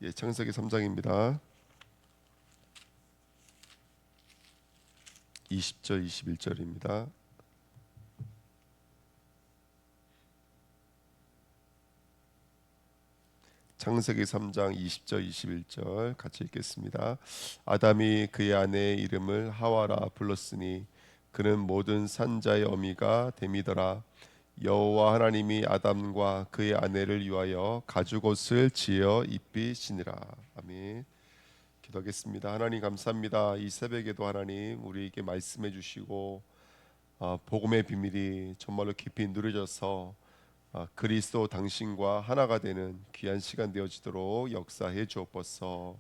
창세기 3장입니다. 20절 21절입니다. 창세기 3장 20절 21절 같이 읽겠습니다. 아담이 그의 아내의 이름을 하와라 불렀으니 그는 모든 산자의 어미가 됨이더라. 여호와 하나님이 아담과 그의 아내를 위하여 가죽옷을 지어 입히시니라. 아멘. 기도하겠습니다. 하나님 감사합니다. 이 새벽에도 하나님 우리에게 말씀해 주시고 복음의 비밀이 정말로 깊이 누려져서 그리스도 당신과 하나가 되는 귀한 시간 되어지도록 역사해 주옵소서.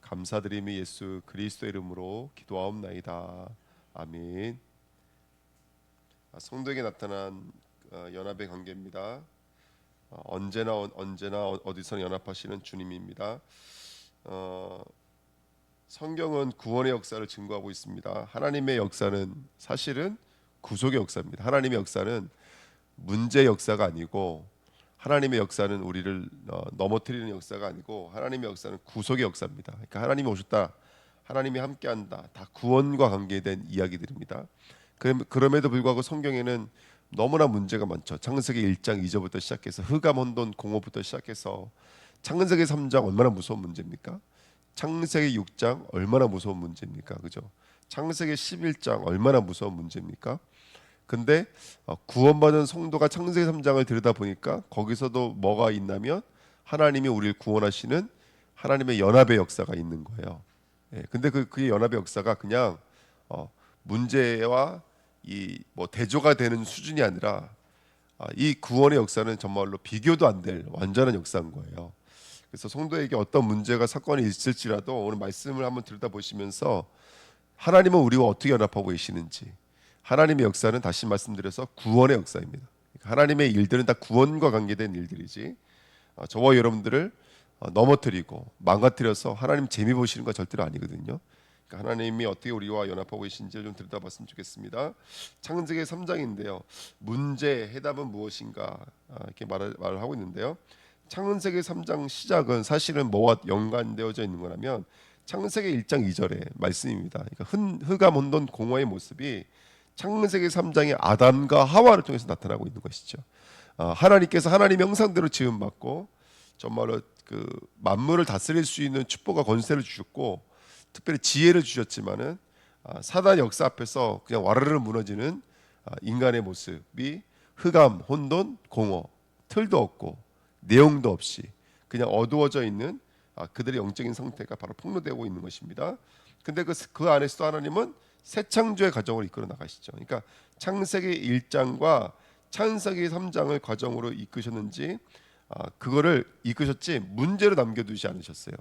감사드리며 예수 그리스도 이름으로 기도하옵나이다. 아멘. 성도에게 나타난 연합의 관계입니다. 언제나 어디서나 연합하시는 주님입니다. 성경은 구원의 역사를 증거하고 있습니다. 하나님의 역사는 사실은 구속의 역사입니다. 하나님의 역사는 문제 역사가 아니고, 하나님의 역사는 우리를 넘어뜨리는 역사가 아니고, 하나님의 역사는 구속의 역사입니다. 그러니까 하나님이 오셨다, 하나님이 함께한다, 다 구원과 관계된 이야기들입니다. 그럼에도 불구하고 성경에는 너무나 문제가 많죠. 창세기 1장 2절부터 시작해서 흑암 혼돈 공허부터 시작해서 창세기 3장 얼마나 무서운 문제입니까? 창세기 6장 얼마나 무서운 문제입니까? 그죠? 창세기 11장 얼마나 무서운 문제입니까? 근데 구원받은 성도가 창세기 3장을 들여다 보니까 거기서도 뭐가 있냐면 하나님이 우리를 구원하시는 하나님의 연합의 역사가 있는 거예요. 근데 그 연합의 역사가 그냥 문제와 이 대조가 되는 수준이 아니라 이 구원의 역사는 정말로 비교도 안 될 완전한 역사인 거예요. 그래서 성도에게 어떤 문제가 사건이 있을지라도 오늘 말씀을 한번 들여다보시면서 하나님은 우리와 어떻게 연합하고 계시는지, 하나님의 역사는 다시 말씀드려서 구원의 역사입니다. 그러니까 하나님의 일들은 다 구원과 관계된 일들이지 저와 여러분들을 넘어뜨리고 망가뜨려서 하나님 재미 보시는 거 절대로 아니거든요. 그러니까 하나님이 어떻게 우리와 연합하고 계신지 좀 들여다봤으면 좋겠습니다. 창세기 3장인데요. 문제, 해답은 무엇인가 이렇게 말을 하고 있는데요. 창세기 3장 시작은 사실은 뭐와 연관되어져 있는 거냐면 창세기 1장 2절의 말씀입니다. 그러니까 흑암 혼돈 공허의 모습이 창세기 3장의 아담과 하와를 통해서 나타나고 있는 것이죠. 하나님께서 하나님 형상대로 지음받고 정말로 그 만물을 다스릴 수 있는 축복과 권세를 주셨고 특별히 지혜를 주셨지만은 사단 역사 앞에서 그냥 와르르 무너지는 인간의 모습이 흑암, 혼돈, 공허, 틀도 없고 내용도 없이 그냥 어두워져 있는 그들의 영적인 상태가 바로 폭로되고 있는 것입니다. 근데 그 안에서도 하나님은 새 창조의 과정으로 이끌어 나가시죠. 그러니까 창세기 1장과 창세기 3장을 과정으로 이끄셨는지 그거를 이끄셨지 문제로 남겨두지 않으셨어요.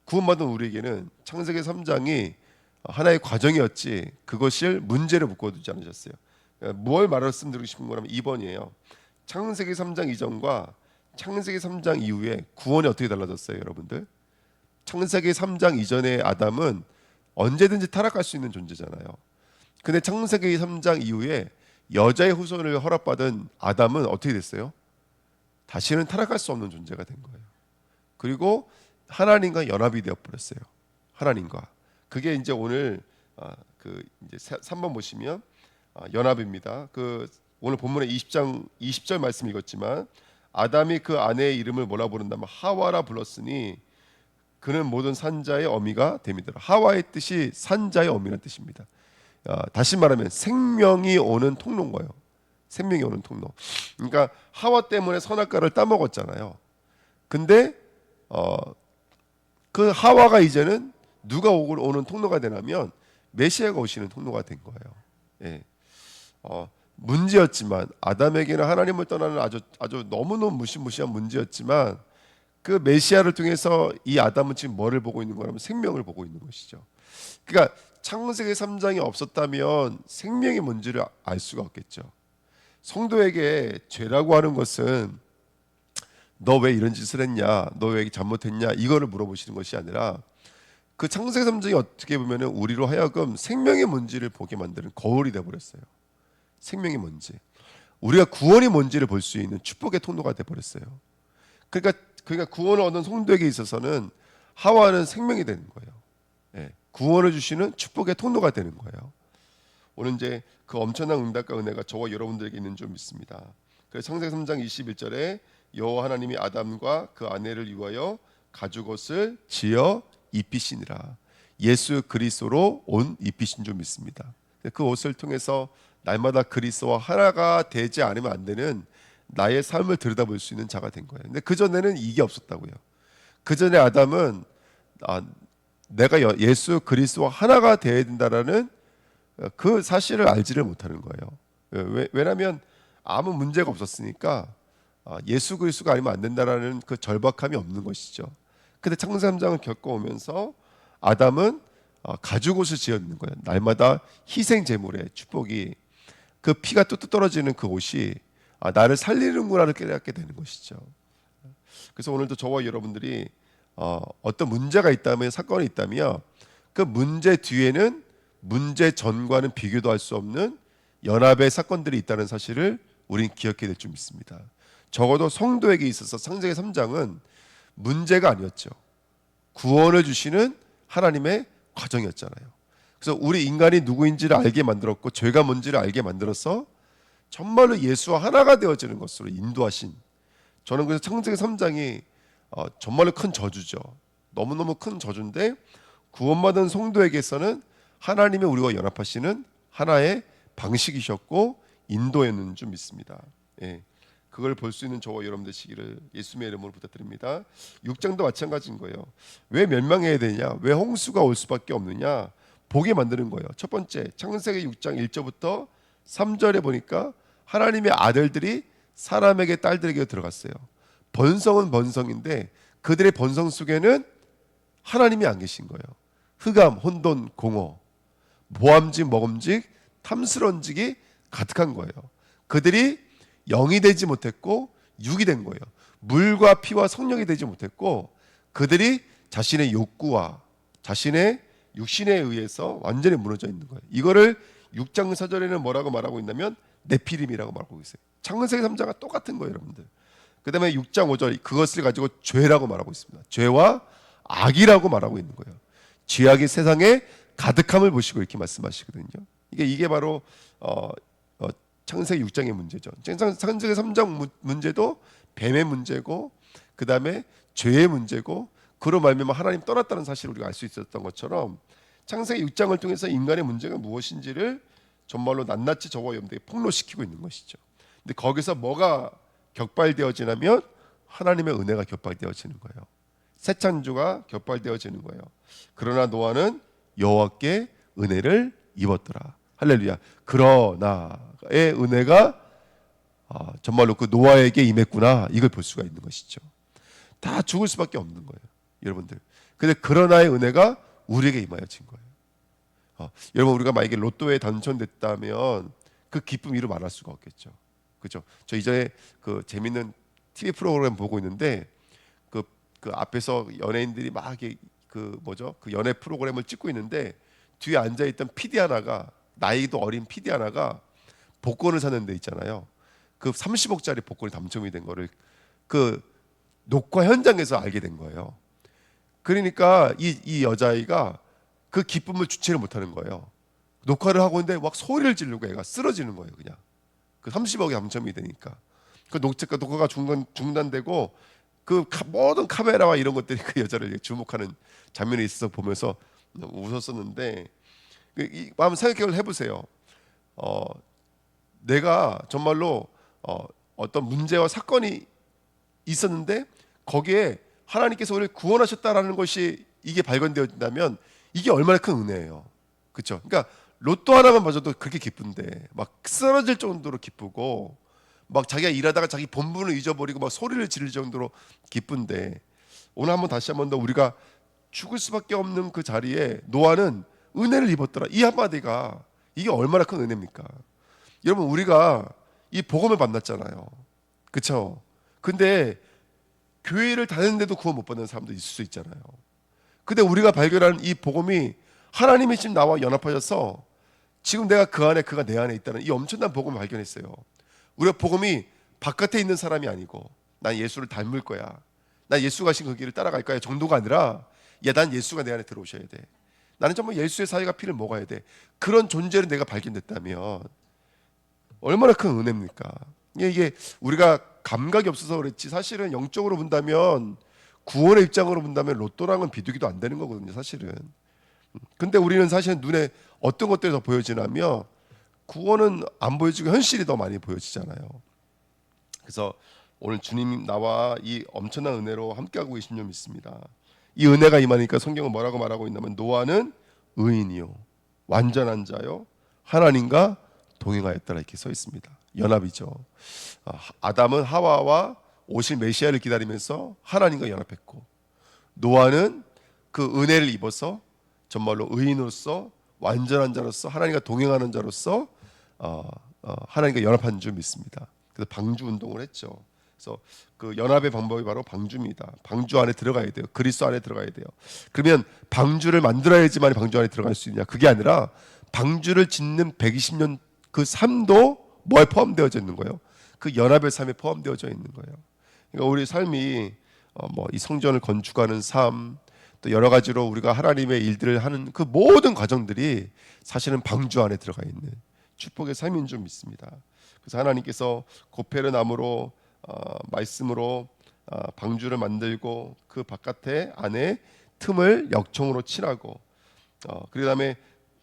구원받은 우리에게는 창세기 3장이 하나의 과정이었지 그것을 문제로 묶어두지 않으셨어요. 뭘 말씀드리고 싶은 거냐면 2번이에요. 창세기 3장 이전과 창세기 3장 이후에 구원이 어떻게 달라졌어요, 여러분들? 창세기 3장 이전의 아담은 언제든지 타락할 수 있는 존재잖아요. 근데 창세기 3장 이후에 여자의 후손을 허락받은 아담은 어떻게 됐어요? 다시는 타락할 수 없는 존재가 된 거예요. 그리고 하나님과 연합이 되어 버렸어요. 하나님과. 그게 이제 오늘 이제 3번 보시면 연합입니다. 오늘 본문에 20절 말씀 읽었지만 아담이 그 아내의 이름을 뭐라 부른다면 하와라 불렀으니 그는 모든 산자의 어미가 됨이더라. 하와의 뜻이 산자의 어미라는 뜻입니다. 다시 말하면 생명이 오는 통로인 거예요. 생명이 오는 통로. 그러니까 하와 때문에 선악과를 따먹었잖아요. 근데 그 하와가 이제는 누가 오는 통로가 되냐면 메시아가 오시는 통로가 된 거예요. 문제였지만 아담에게는 하나님을 떠나는 아주 너무너무 무시무시한 문제였지만 그 메시아를 통해서 이 아담은 지금 뭐를 보고 있는 거냐면 생명을 보고 있는 것이죠. 그러니까 창세기 3장이 없었다면 생명이 뭔지를 알 수가 없겠죠. 성도에게 죄라고 하는 것은 너 왜 이런 짓을 했냐, 너 왜 잘못했냐 이거를 물어보시는 것이 아니라 그 창세기 3장이 어떻게 보면 우리로 하여금 생명의 뭔지를 보게 만드는 거울이 되어버렸어요. 생명이 뭔지, 우리가 구원이 뭔지를 볼 수 있는 축복의 통로가 되어버렸어요. 그러니까 구원을 얻은 성도에게 있어서는 하와는 생명이 되는 거예요. 예, 구원을 주시는 축복의 통로가 되는 거예요. 오늘 이제 그 엄청난 응답과 은혜가 저와 여러분들에게 있는 줄 믿습니다. 그래서 창세기 3장 21절에 여호와 하나님이 아담과 그 아내를 위하여 가죽옷을 지어 입히시니라. 예수 그리스도로 온 입히신 줄 믿습니다. 그 옷을 통해서 날마다 그리스도와 하나가 되지 않으면 안 되는 나의 삶을 들여다볼 수 있는 자가 된 거예요. 근데 그 전에는 이게 없었다고요. 그 전에 아담은 내가 예수 그리스도와 하나가 되어야 된다라는 그 사실을 알지를 못하는 거예요. 왜냐하면 아무 문제가 없었으니까 예수 그리스도가 아니면 안 된다라는 그 절박함이 없는 것이죠. 근데 창세기 3장을 겪어오면서 아담은 가죽옷을 지었는 거예요. 날마다 희생 제물의 축복이, 그 피가 뚝뚝 떨어지는 그 옷이 나를 살리는구나를 깨닫게 되는 것이죠. 그래서 오늘도 저와 여러분들이 어떤 문제가 있다면, 사건이 있다면 그 문제 뒤에는 문제 전과는 비교도 할 수 없는 연합의 사건들이 있다는 사실을 우린 기억해야 될 줄 믿습니다. 적어도 성도에게 있어서 창세기 3장은 문제가 아니었죠. 구원을 주시는 하나님의 과정이었잖아요. 그래서 우리 인간이 누구인지를 알게 만들었고 죄가 뭔지를 알게 만들어서 정말로 예수와 하나가 되어지는 것으로 인도하신, 저는 그래서 창세기 3장이 정말로 큰 저주죠. 너무너무 큰 저주인데 구원받은 성도에게서는 하나님의 우리와 연합하시는 하나의 방식이셨고 인도였는 줄 믿습니다. 예, 그걸 볼 수 있는 저와 여러분 되시기를 예수님의 이름으로 부탁드립니다. 6장도 마찬가지인 거예요. 왜 멸망해야 되냐? 왜 홍수가 올 수밖에 없느냐? 보게 만드는 거예요. 첫 번째, 창세기 6장 1절부터 3절에 보니까 하나님의 아들들이 사람에게 딸들에게 들어갔어요. 번성은 번성인데 그들의 번성 속에는 하나님이 안 계신 거예요. 흑암, 혼돈, 공허, 모함직, 먹음직, 탐스러운직이 가득한 거예요. 그들이 영이 되지 못했고 육이 된 거예요. 물과 피와 성령이 되지 못했고 그들이 자신의 욕구와 자신의 육신에 의해서 완전히 무너져 있는 거예요. 이거를 6장 4절에는 뭐라고 말하고 있냐면 네피림이라고 말하고 있어요. 창세기 3장과 똑같은 거예요, 여러분들. 그 다음에 6장 5절 그것을 가지고 죄라고 말하고 있습니다. 죄와 악이라고 말하고 있는 거예요. 죄악이 세상에 가득함을 보시고 이렇게 말씀하시거든요. 이게 바로 창세기 6장의 문제죠. 창세기 3장 문제도 뱀의 문제고 그 다음에 죄의 문제고 그로 말미암아 하나님 떠났다는 사실을 우리가 알 수 있었던 것처럼 창세기 6장을 통해서 인간의 문제가 무엇인지를 정말로 낱낱이 저와 여러분들에게 폭로시키고 있는 것이죠. 근데 거기서 뭐가 격발되어지냐면 하나님의 은혜가 격발되어지는 거예요. 새 창조가 격발되어지는 거예요. 그러나 노아는 여호와께 은혜를 입었더라. 할렐루야. 그러나의 은혜가 정말로 그 노아에게 임했구나, 이걸 볼 수가 있는 것이죠. 다 죽을 수밖에 없는 거예요, 여러분들. 근데 그러나의 은혜가 우리에게 임하여진 거예요. 여러분, 우리가 만약에 로또에 당첨됐다면 그 기쁨 이루 말할 수가 없겠죠. 그렇죠? 저 이전에 그 재밌는 TV 프로그램 보고 있는데 그 앞에서 연예인들이 막 그 연애 프로그램을 찍고 있는데 뒤에 앉아 있던 PD 하나가, 나이도 어린 PD 하나가 복권을 사는 데 있잖아요. 그 30억짜리 복권이 당첨이 된 거를 그 녹화 현장에서 알게 된 거예요. 그러니까 이 여자아이가 그 기쁨을 주체를 못하는 거예요. 녹화를 하고 있는데 막 소리를 지르고 애가 쓰러지는 거예요. 그냥 그 30억이 당첨이 되니까 그 녹화가 중단되고 그 모든 카메라와 이런 것들이 그 여자를 주목하는 장면이 있어서 보면서 웃었었는데, 한번 생각을 해보세요. 내가 정말로 어떤 문제와 사건이 있었는데 거기에 하나님께서 우리를 구원하셨다라는 것이 이게 발견되었다면 이게 얼마나 큰 은혜예요. 그렇죠? 그러니까 로또 하나만 봐줘도 그렇게 기쁜데 막 쓰러질 정도로 기쁘고 막 자기가 일하다가 자기 본분을 잊어버리고 막 소리를 지를 정도로 기쁜데, 오늘 다시 한번 더 우리가 죽을 수밖에 없는 그 자리에 노아는 은혜를 입었더라. 이 한마디가 이게 얼마나 큰 은혜입니까? 여러분, 우리가 이 복음을 만났잖아요. 그렇죠? 근데 교회를 다녔는데도 구원 못 받는 사람도 있을 수 있잖아요. 근데 우리가 발견하는 이 복음이 하나님이 지금 나와 연합하셔서 지금 내가 그 안에, 그가 내 안에 있다는 이 엄청난 복음을 발견했어요. 우리가 복음이 바깥에 있는 사람이 아니고 난 예수를 닮을 거야, 나 예수 가신 그 길을 따라갈 거야 정도가 아니라, 야, 난 예수가 내 안에 들어오셔야 돼. 나는 정말 예수의 사이가 피를 먹어야 돼. 그런 존재로 내가 발견됐다면 얼마나 큰 은혜입니까? 이게 우리가 감각이 없어서 그렇지, 사실은 영적으로 본다면, 구원의 입장으로 본다면 로또랑은 비교도 안 되는 거거든요, 사실은. 근데 우리는 사실은 눈에 어떤 것들이 더 보여지냐면, 구원은 안 보여지고 현실이 더 많이 보여지잖아요. 그래서 오늘 주님 나와 이 엄청난 은혜로 함께하고 계신 줄 믿습니다. 이 은혜가 임하니까 성경은 뭐라고 말하고 있냐면, 노아는 의인이요 완전한 자요 하나님과 동행하였다라 이렇게 써 있습니다. 연합이죠. 아담은 하와와 오실 메시아를 기다리면서 하나님과 연합했고, 노아는 그 은혜를 입어서 정말로 의인으로서 완전한 자로서 하나님과 동행하는 자로서 하나님과 연합한 줄 믿습니다. 그래서 방주 운동을 했죠. 그래서 그 연합의 방법이 바로 방주입니다. 방주 안에 들어가야 돼요. 그리스도 안에 들어가야 돼요. 그러면 방주를 만들어야지만 방주 안에 들어갈 수 있냐? 그게 아니라 방주를 짓는 120년 그 삶도 뭐에 포함되어져 있는 거예요? 그 연합의 삶에 포함되어져 있는 거예요. 그러니까 우리 삶이 뭐 이 성전을 건축하는 삶, 또 여러 가지로 우리가 하나님의 일들을 하는 그 모든 과정들이 사실은 방주 안에 들어가 있는 축복의 삶인 줄 믿습니다. 그래서 하나님께서 고페르 나무로 말씀으로 방주를 만들고, 그 바깥에 안에 틈을 역청으로 칠하고, 그다음에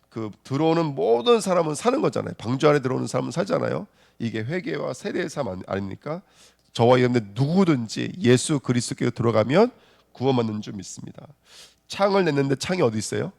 그 들어오는 모든 사람은 사는 거잖아요. 방주 안에 들어오는 사람은 살잖아요. 이게 회개와 세례의 삶 아닙니까? 저와 여러분들 누구든지 예수 그리스도께로 들어가면 구원받는 줄 믿습니다. 창을 냈는데 창이 어디 있어요?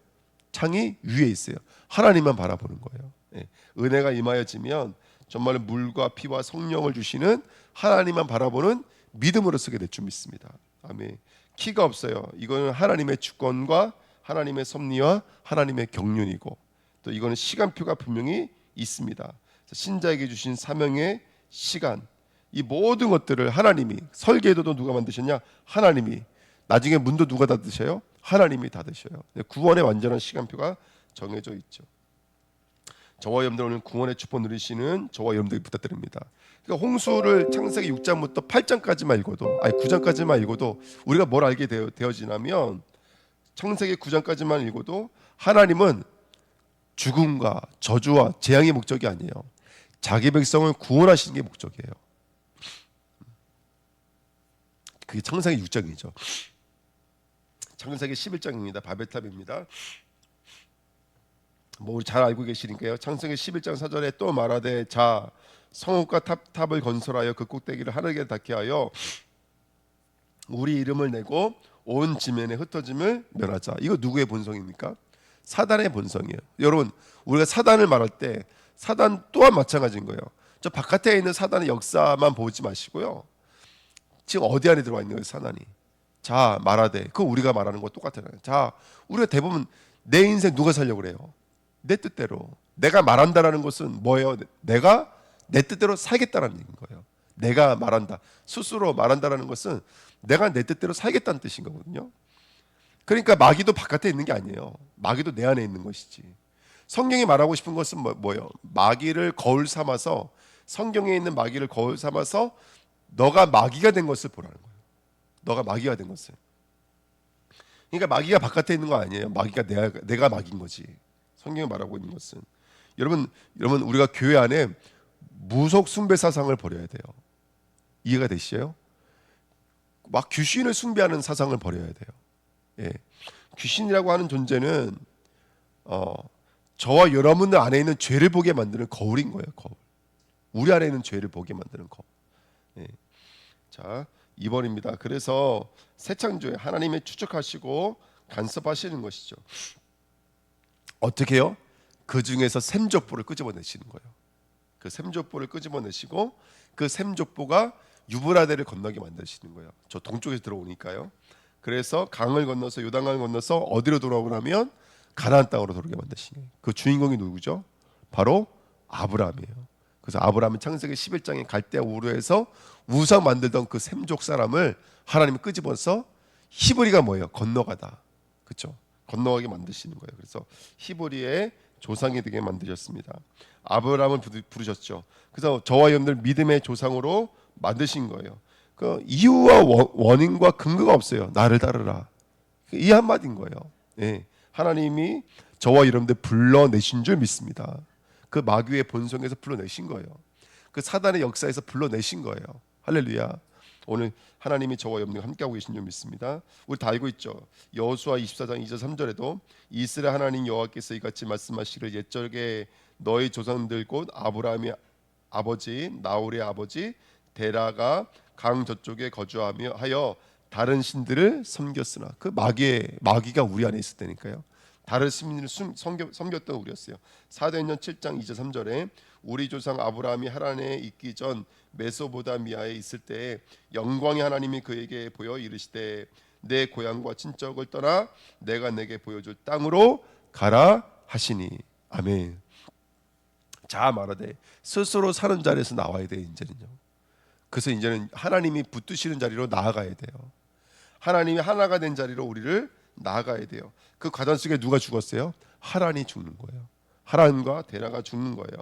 창이 위에 있어요. 하나님만 바라보는 거예요. 예. 은혜가 임하여지면 정말 물과 피와 성령을 주시는 하나님만 바라보는 믿음으로 쓰게 될 줄 믿습니다. 아멘. 키가 없어요. 이거는 하나님의 주권과 하나님의 섭리와 하나님의 경륜이고, 또 이거는 시간표가 분명히 있습니다. 신자에게 주신 사명의 시간, 이 모든 것들을 하나님이, 설계도도 누가 만드셨냐? 하나님이. 나중에 문도 누가 닫으셔요? 하나님이 닫으셔요. 구원의 완전한 시간표가 정해져 있죠. 저와 여러분들 오늘 구원의 축복 누리시는 저와 여러분들이 부탁드립니다. 그러니까 홍수를 창세기 6장부터 8장까지만 읽어도, 아니 9장까지만 읽어도 우리가 뭘 알게 되어지냐면, 창세기 9장까지만 읽어도 하나님은 죽음과 저주와 재앙의 목적이 아니에요. 자기 백성을 구원하시는 게 목적이에요. 그게 창세기 6장이죠. 창세기 11장입니다. 바벨탑입니다. 뭐 우리 잘 알고 계시니까요. 창세기 11장 4절에 또 말하되, 자 성읍과 탑을 건설하여 그 꼭대기를 하늘에 닿게 하여 우리 이름을 내고 온 지면에 흩어짐을 멸하자. 이거 누구의 본성입니까? 사단의 본성이에요. 여러분, 우리가 사단을 말할 때 사단 또한 마찬가지인 거예요. 저 바깥에 있는 사단의 역사만 보지 마시고요. 지금 어디 안에 들어와 있는 거예요, 사단이. 자 말하되, 그거 우리가 말하는 거 똑같아요. 자, 우리가 대부분 내 인생 누가 살려고 그래요? 내 뜻대로. 내가 말한다라는 것은 뭐예요? 내가 내 뜻대로 살겠다라는 거예요. 내가 말한다, 스스로 말한다라는 것은 내가 내 뜻대로 살겠다는 뜻인 거거든요. 그러니까 마귀도 바깥에 있는 게 아니에요. 마귀도 내 안에 있는 것이지. 성경이 말하고 싶은 것은 뭐예요? 마귀를 거울 삼아서, 성경에 있는 마귀를 거울 삼아서 너가 마귀가 된 것을 보라는 거예요. 너가 마귀가 된 것을. 그러니까 마귀가 바깥에 있는 거 아니에요. 마귀가 내가 마귀인 거지. 성경이 말하고 있는 것은, 여러분 우리가 교회 안에 무속 숭배 사상을 버려야 돼요. 이해가 되시죠? 막 귀신을 숭배하는 사상을 버려야 돼요. 예. 귀신이라고 하는 존재는 저와 여러분들 안에 있는 죄를 보게 만드는 거울인 거예요. 거울. 우리 안에 있는 죄를 보게 만드는 거울. 예. 자, 2번입니다. 그래서 새 창조에 하나님의 추적하시고 간섭하시는 것이죠. 어떻게 해요? 그 중에서 샘족보를 끄집어내시는 거예요. 그 샘족보를 끄집어내시고, 그 샘족보가 유브라데를 건너게 만드시는 거예요. 저 동쪽에서 들어오니까요. 그래서 강을 건너서, 요단강을 건너서 어디로 돌아오냐면 가나안 땅으로 돌아오게 만드시는 거예요. 그 주인공이 누구죠? 바로 아브라함이에요. 그래서 아브라함은 창세기 11장에 갈대아 우르에서 우상 만들던 그 샘족 사람을 하나님이 끄집어서, 히브리가 뭐예요? 건너가다. 그렇죠? 건너가게 만드시는 거예요. 그래서 히브리의 조상이 되게 만드셨습니다. 아브라함을 부르셨죠. 그래서 저와 여러분들 믿음의 조상으로 만드신 거예요. 그 이유와 원인과 근거가 없어요. 나를 따르라. 이 한마디인 거예요. 예. 하나님이 저와 여러분들 불러내신 줄 믿습니다. 그 마귀의 본성에서 불러내신 거예요. 그 사단의 역사에서 불러내신 거예요. 할렐루야. 오늘 하나님이 저와 여러분들과 함께하고 계신 줄 믿습니다. 우리 다 알고 있죠. 여호수아 24장 2절 3절에도 이스라엘 하나님 여호와께서 이같이 말씀하시기를 옛적에 너희 조상들 곧 아브라함의 아버지 나홀의 아버지 데라가 강 저쪽에 거주하며 하여 다른 신들을 섬겼으나, 그 마귀가 우리 안에 있을 때니까요. 다른 신들을 섬겼던 우리였어요. 사도행전 7장 2절 3절에 우리 조상 아브라함이 하란에 있기 전 메소보다미아에 있을 때에 영광의 하나님이 그에게 보여 이르시되 내 고향과 친척을 떠나 내가 내게 보여줄 땅으로 가라 하시니. 아멘. 자 말하되 스스로 사는 자리에서 나와야 돼. 이제는요. 그래서 이제는 하나님이 붙드시는 자리로 나아가야 돼요. 하나님이 하나가 된 자리로 우리를 나아가야 돼요. 그 과정 속에 누가 죽었어요? 하란이 죽는 거예요. 하란과 데라가 죽는 거예요.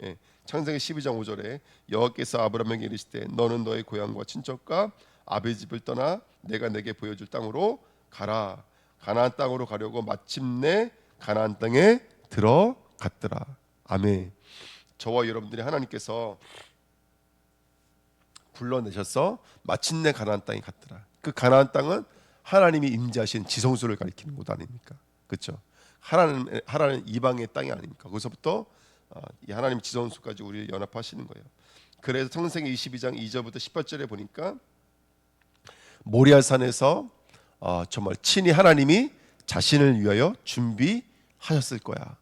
예. 창세기 12장 5절에 여호와께서 아브라함에게 이르시되 너는 너의 고향과 친척과 아비 집을 떠나 내가 내게 보여줄 땅으로 가라. 가나안 땅으로 가려고 마침내 가나안 땅에 들어갔더라. 아멘. 저와 여러분들이 하나님께서 불러내셔서 마침내 가나안 땅에 갔더라. 그 가나안 땅은 하나님이 임재하신 지성소를 가리키는 곳 아닙니까? 그렇죠? 하나는 이방의 땅이 아닙니까? 거기서부터 이 하나님 지성소까지 우리를 연합하시는 거예요. 그래서 창세기 22장 2절부터 18절에 보니까 모리아산에서 정말 친히 하나님이 자신을 위하여 준비하셨을 거야.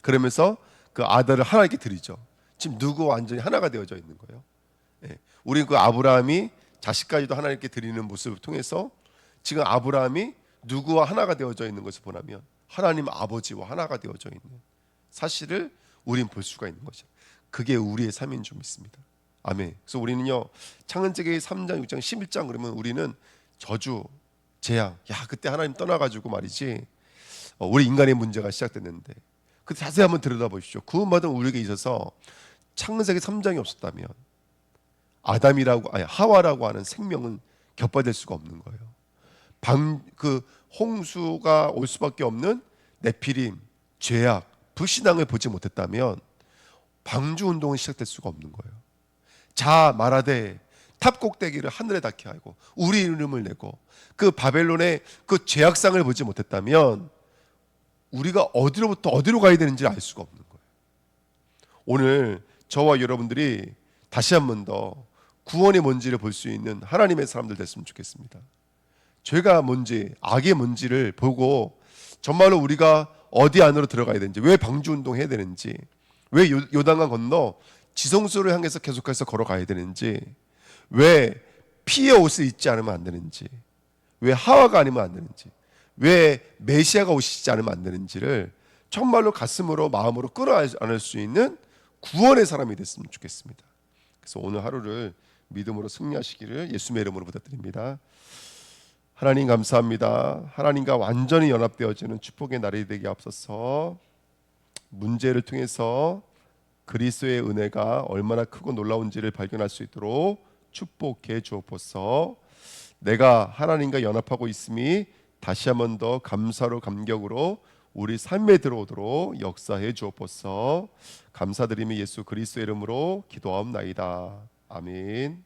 그러면서 그 아들을 하나님께 드리죠. 지금 누구와 완전히 하나가 되어져 있는 거예요. 예. 우리 그 아브라함이 자식까지도 하나님께 드리는 모습을 통해서 지금 아브라함이 누구와 하나가 되어져 있는 것을 보라면 하나님 아버지와 하나가 되어져 있는 사실을 우리는 볼 수가 있는 거죠. 그게 우리의 삶인 줄 믿습니다. 아멘. 그래서 우리는요, 창세기 3장, 6장, 11장 그러면 우리는 저주, 재앙, 야 그때 하나님 떠나가지고 말이지 우리 인간의 문제가 시작됐는데, 그 자세히 한번 들여다보십시오. 구원받은 우리에게 있어서 창세기 3장이 없었다면 하와라고 하는 생명은 겹발될 수가 없는 거예요. 그 홍수가 올 수밖에 없는 네피림, 죄악, 불신앙을 보지 못했다면 방주 운동은 시작될 수가 없는 거예요. 자 말하되 탑 꼭대기를 하늘에 닿게 하고 우리 이름을 내고 그 바벨론의 그 죄악상을 보지 못했다면 우리가 어디로부터 어디로 가야 되는지 알 수가 없는 거예요. 오늘 저와 여러분들이 다시 한 번 더 구원이 뭔지를 볼 수 있는 하나님의 사람들 됐으면 좋겠습니다. 죄가 뭔지, 악이 뭔지를 보고 정말로 우리가 어디 안으로 들어가야 되는지, 왜 방주운동 해야 되는지, 왜 요단강 건너 지성소를 향해서 계속해서 걸어가야 되는지, 왜 피의 옷을 입지 않으면 안 되는지, 왜 하와가 아니면 안 되는지, 왜 메시아가 오시지 않으면 안 되는지를 정말로 가슴으로 마음으로 끌어안을 수 있는 구원의 사람이 됐으면 좋겠습니다. 그래서 오늘 하루를 믿음으로 승리하시기를 예수님의 이름으로 부탁드립니다. 하나님 감사합니다. 하나님과 완전히 연합되어지는 축복의 날이 되게 앞서서 문제를 통해서 그리스도의 은혜가 얼마나 크고 놀라운지를 발견할 수 있도록 축복해 주옵소서. 내가 하나님과 연합하고 있음이 다시 한 번 더 감사로 감격으로 우리 삶에 들어오도록 역사해 주옵소서. 감사드리며 예수 그리스도의 이름으로 기도하옵나이다. 아멘.